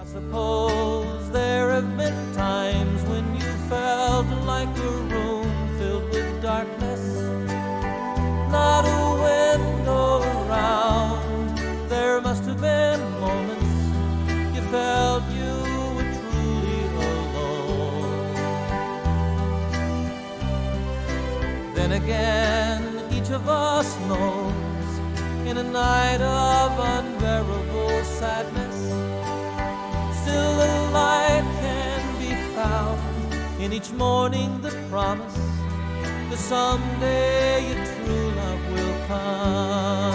I suppose there have been times when you felt like a room filled with darkness, not a window around. There must have been moments you felt you were truly alone. Then again, each of us knows in a night of unbearable sadness, still the light can be found in each morning the promise that someday your true love will come.